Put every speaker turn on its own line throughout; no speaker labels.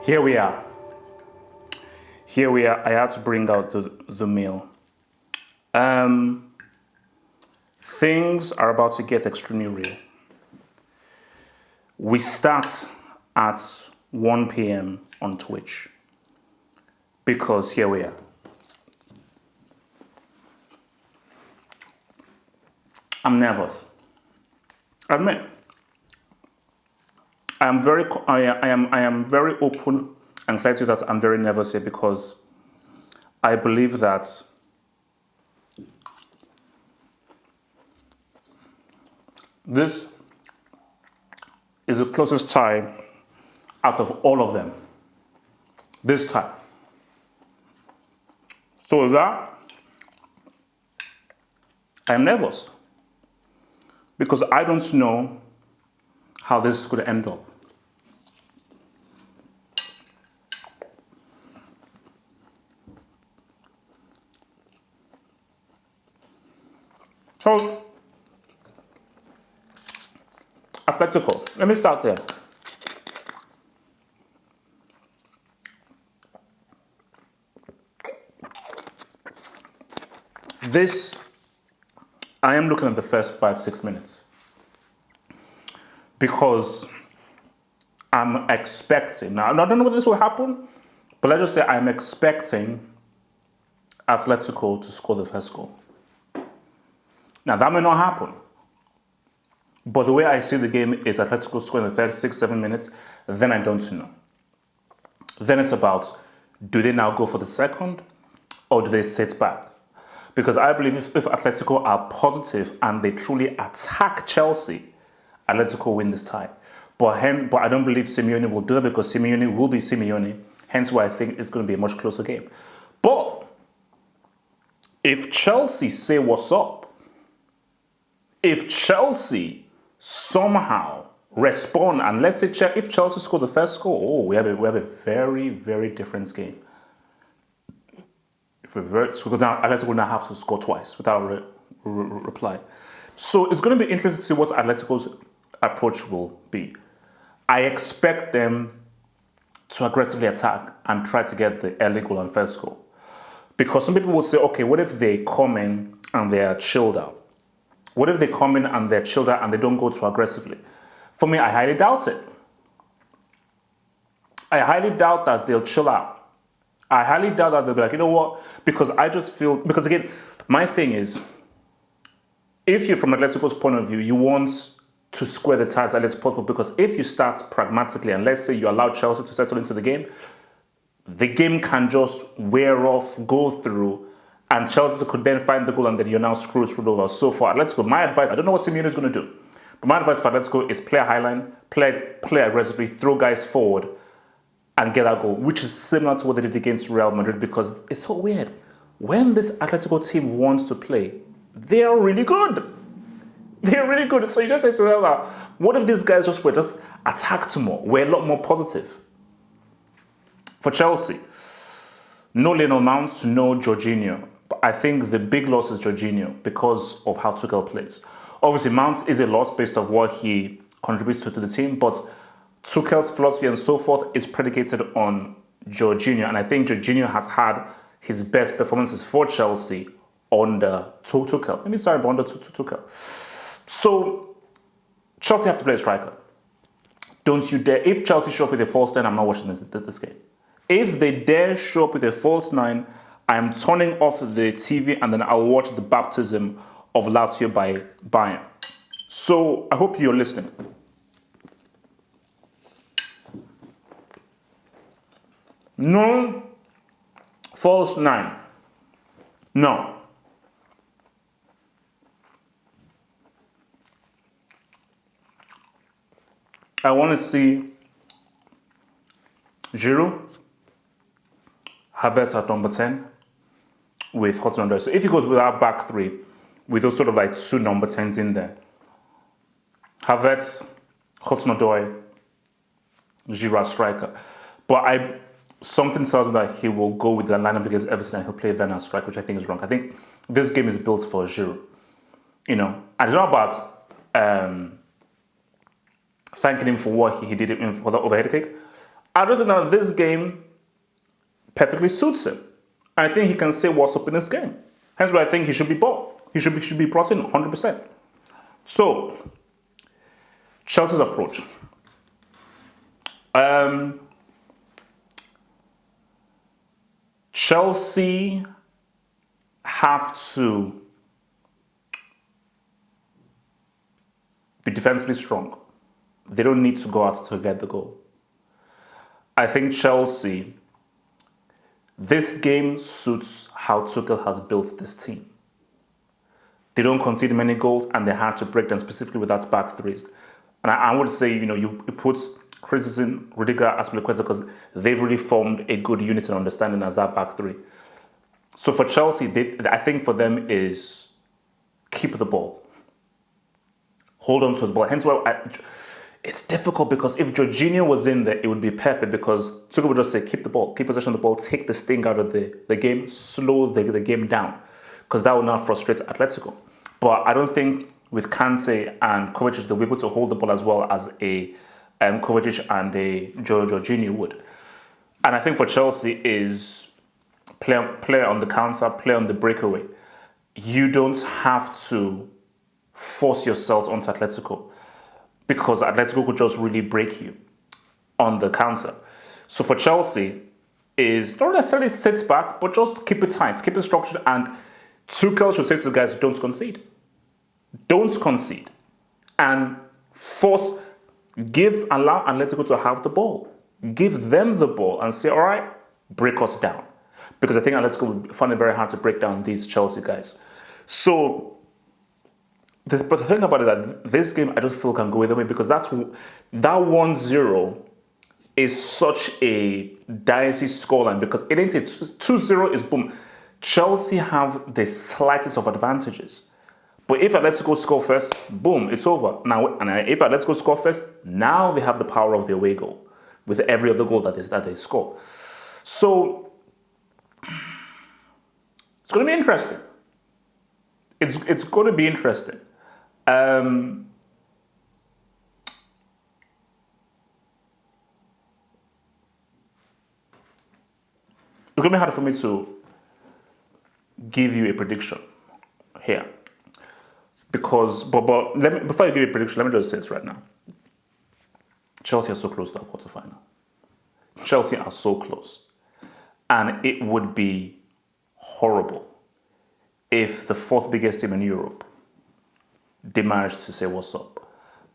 Here we are. Here we are. I had to bring out the meal. Things are about to get extremely real. We start at 1 p.m. on Twitch. Because here we are. I'm nervous. I admit. I am very open and clear to that I'm very nervous here because I believe that this is the closest tie out of all of them. This tie. So with that, I'm nervous because I don't know how this is going to end up. So, Atletico. Let me start there. I am looking at the first 5-6 minutes because I'm expecting, now I don't know whether this will happen, but let's just say I'm expecting Atletico to score the first goal. Now that may not happen, but the way I see the game is Atletico scoring the first 6-7 minutes, then I don't know. Then it's about, do they now go for the second or do they sit back? Because I believe if Atletico are positive and they truly attack Chelsea, Atletico will win this tie. But I don't believe Simeone will do that because Simeone will be Simeone. Hence why I think it's going to be a much closer game. But if Chelsea say what's up, if Chelsea somehow respond, and let's say if Chelsea score the first goal, we have a very, very different game. If Atletico will now have to score twice without reply. So it's going to be interesting to see what Atletico's approach will be. I expect them to aggressively attack and try to get the early goal and first goal. Because some people will say, okay, what if they come in and they are chilled out? What if they come in and they're chilled out and they don't go too aggressively? For me, I highly doubt it. I highly doubt that they'll chill out. I highly doubt that they'll be like, you know what? Because I just feel, because again, my thing is, if you're from Atletico's point of view, you want to square the ties as little as possible, because if you start pragmatically and let's say you allow Chelsea to settle into the game can just wear off, go through, and Chelsea could then find the goal and then you're now screwed over. So for Atletico, my advice, I don't know what Simeone is going to do, but my advice for Atletico is play a high line, play aggressively, throw guys forward, and get that goal, which is similar to what they did against Real Madrid, because it's so weird. When this Atletico team wants to play, they are really good. They're really good. So you just say to them, what if these guys just attacked more? We're a lot more positive. For Chelsea, no Lionel Mount, no Jorginho. But I think the big loss is Jorginho because of how Tuchel plays. Obviously, Mount is a loss based on what he contributes to the team, but Tuchel's philosophy and so forth is predicated on Jorginho, and I think Jorginho has had his best performances for Chelsea under Tuchel. Under Tuchel. So Chelsea have to play a striker. Don't you dare. If Chelsea show up with a false 9, I'm not watching this game. If they dare show up with a false 9, I'm turning off the TV and then I'll watch the baptism of Lazio by Bayern. So I hope you're listening. No false 9. No. I want to see Giroud, Havertz at number 10 with Hudson-Odoi. So if he goes with our back three, with those sort of like two number 10s in there, Havertz, Hudson-Odoi, Giroud striker. But something tells me that he will go with the lineup against Everton and he'll play Werner strike, which I think is wrong. I think this game is built for Giroud. You know, and it's not about thanking him for what he did for the overhead kick. I just think that this game perfectly suits him. I think he can say what's up in this game. Hence why I think he should be bought. He should be brought in 100%. So, Chelsea's approach. Chelsea have to be defensively strong. They don't need to go out to get the goal. I think Chelsea, this game suits how Tuchel has built this team. They don't concede many goals and they have to break them, specifically with that back threes. And I would say, you put Christensen, Rudiger, Aspilicueta, because they've really formed a good unit and understanding as that back three. So for Chelsea, I think for them is keep the ball. Hold on to the ball. Hence why it's difficult, because if Jorginho was in there, it would be perfect, because Tuchel would just say, keep the ball, keep possession of the ball, take the sting out of the game, slow the game down, because that will not frustrate Atletico. But I don't think with Kante and Kovacic, they'll be able to hold the ball as well as a Kovacic and a Jorginho would. And I think for Chelsea is play on the counter, play on the breakaway. You don't have to force yourselves onto Atletico, because Atletico could just really break you on the counter. So for Chelsea is not necessarily sit back, but just keep it tight, keep it structured, and Tuchel should say to the guys, don't concede. Don't concede. And allow Atletico to have the ball. Give them the ball and say, all right, break us down. Because I think Atletico will find it very hard to break down these Chelsea guys. So, but the thing about it is that this game I don't feel can go either way, because that 1-0 is such a dicey scoreline, because it ain't 2-0 is boom. Chelsea have the slightest of advantages. But if Atletico score first, boom, it's over. Now, and if Atletico score first, now they have the power of the away goal with every other goal that they score. So it's going to be interesting. It's going to be interesting. It's going to be hard for me to give you a prediction here. Because, but before I give you a prediction, let me just say this right now. Chelsea are so close to that quarterfinal. Chelsea are so close. And it would be horrible if the fourth biggest team in Europe did manage to say what's up.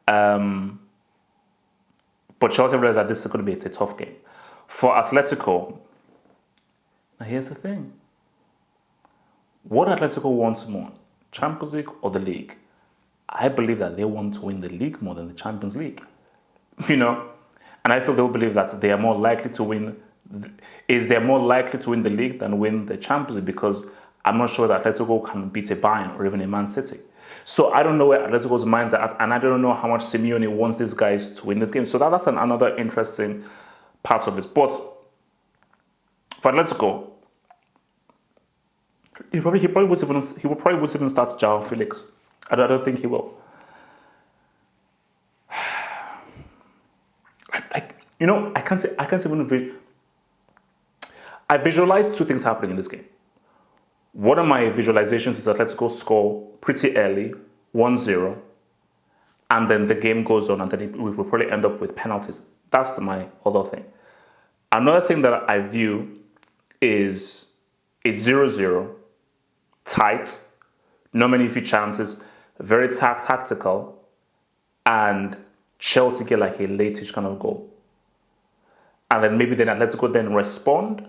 But Chelsea realize that this is going to be a tough game. For Atletico, now here's the thing. What Atletico wants more? Champions League or the league? I believe that they want to win the league more than the Champions League. And I feel they'll believe that they are more likely to win. They're more likely to win the league than win the Champions League, because I'm not sure that Atletico can beat a Bayern or even a Man City. So I don't know where Atletico's minds are at, and I don't know how much Simeone wants these guys to win this game. So that's another interesting part of this. But for Atletico, he probably wouldn't even start João Felix. I don't think he will. I can't even. I visualize two things happening in this game. One of my visualizations is Atletico score pretty early, 1-0, and then the game goes on, and then we will probably end up with penalties. That's my other thing. Another thing that I view is a 0-0. Tight, not many few chances, very tactical, and Chelsea get like a late-ish kind of goal. And then maybe Atletico then respond,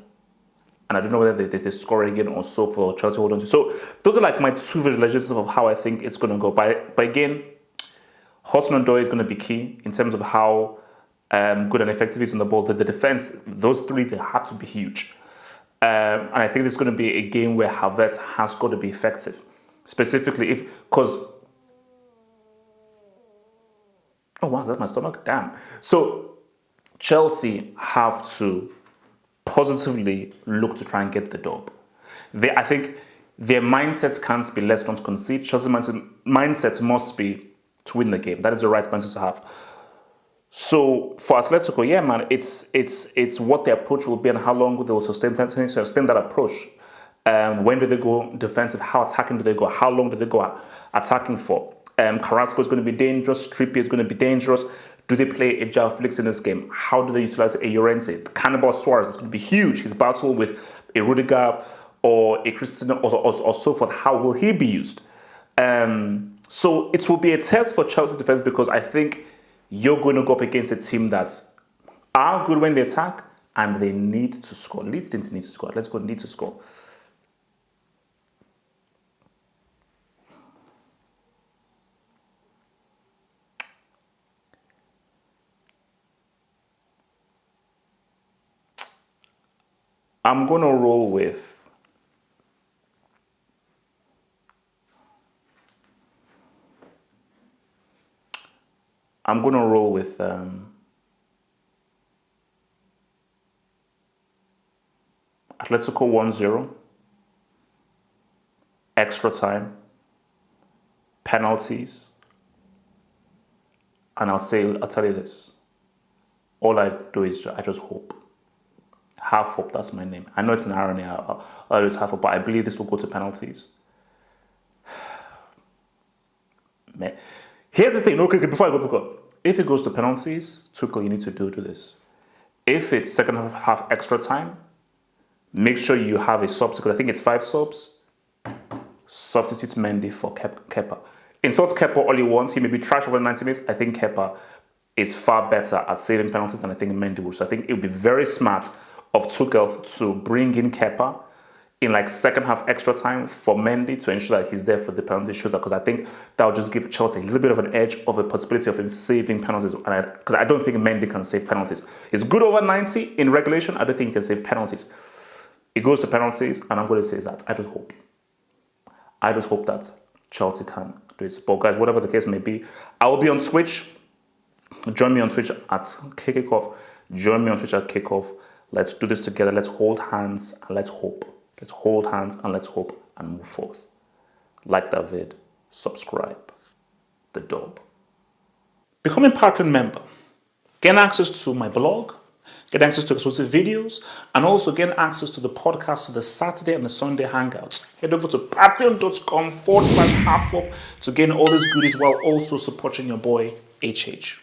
and I don't know whether they score again or so for Chelsea hold on to. So those are like my two visualizations of how I think it's going to go. But again, Hudson-Odoi is going to be key in terms of how good and effective he is on the ball. The defense, those three, they have to be huge. And I think this is going to be a game where Havertz has got to be effective. Specifically because... Oh, wow, that's my stomach. Damn. So Chelsea have to positively look to try and get the dub. I think their mindsets can't be let's not concede. Chelsea's mindsets must be to win the game. That is the right mindset to have. So for Atletico, yeah, man, it's what their approach will be and how long they will sustain that approach. When do they go defensive? How attacking do they go? How long do they go attacking for? Carrasco is going to be dangerous. Trippier is going to be dangerous. Do they play a João Felix in this game? How do they utilize a Llorente? Cannibal Suarez is going to be huge. His battle with a Rudiger or a Cristiano or so forth. How will he be used? So it will be a test for Chelsea defense because I think you're going to go up against a team that are good when they attack and they need to score. Leeds didn't need to score. Let's go need to score. I'm going to roll with Atletico 1-0, extra time, penalties, and I'll tell you this. All I do is I just hope. Half hope, that's my name. I know it's an irony. I'll always half hope, but I believe this will go to penalties. Man. Here's the thing. Okay, before I go, if it goes to penalties, Tuchel, you need to do this. If it's second half extra time, make sure you have a sub, because I think it's 5 subs. Substitute Mendy for Kepa. Insult Kepa all you want. He may be trash over 90 minutes. I think Kepa is far better at saving penalties than I think Mendy would. So I think it would be very smart of Tuchel to bring in Kepa in like second half extra time for Mendy to ensure that he's there for the penalty shooter, because I think that will just give Chelsea a little bit of an edge of a possibility of him saving penalties. Because I don't think Mendy can save penalties. He's good over 90 in regulation. I don't think he can save penalties. It goes to penalties, and I'm going to say that I just hope that Chelsea can do it. But guys, whatever the case may be, I will be on Twitch. Join me on Twitch at Kickoff. Join me on Twitch at Kickoff. Let's do this together. Let's hold hands and let's hope. Let's hold hands and let's hope and move forth. Like that vid, subscribe, the dub. Become a Patreon member. Get access to my blog, get access to exclusive videos, and also get access to the podcast of the Saturday and the Sunday hangouts. Head over to patreon.com/halfup to gain all these goodies while also supporting your boy HH.